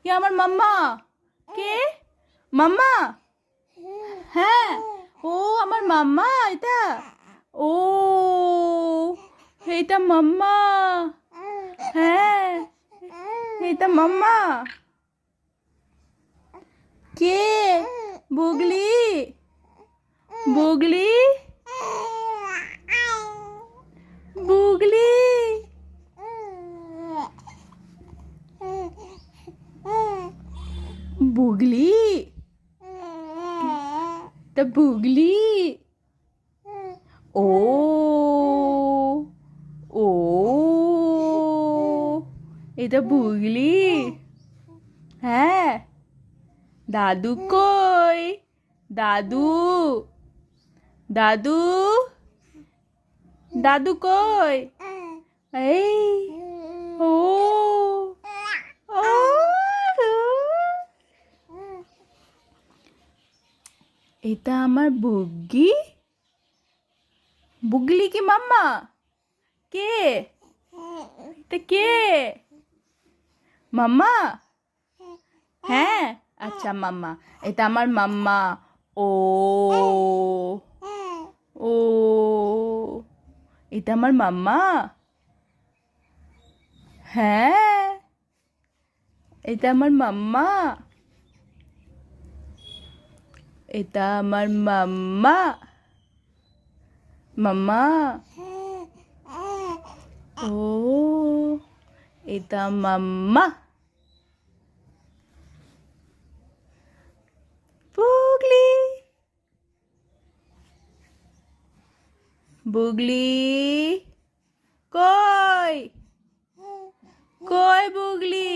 কে আমার মাম্মা? কে মাম্মা? হ্যাঁ, ও আমার মাম্মা এটা। ও এটা মাম্মা। হ্যাঁ, এটা মাম্মা। কে? বুগলি? বুগলি? বুগলি? বুগলি? তা বুগলি? ও ও এটা বুগলি? হ্যাঁ, দাদু কই? দাদু? দাদু? দাদু কই? এই ও ও এটা আমার বুগ্গি। বুগলি কি মাম্মা? কে? এটা কে? মাম্মা? হ্যাঁ, আচ্ছা মাম্মা। এটা আমার মাম্মা। ও ও এটা আমার মাম্মা। হ্যাঁ, এটা আমার মাম্মা। এটা আমার মাম্মা। মাম্মা। ও এটা মাম্মা। বুগলি? বুগলি কই? কই বুগলি?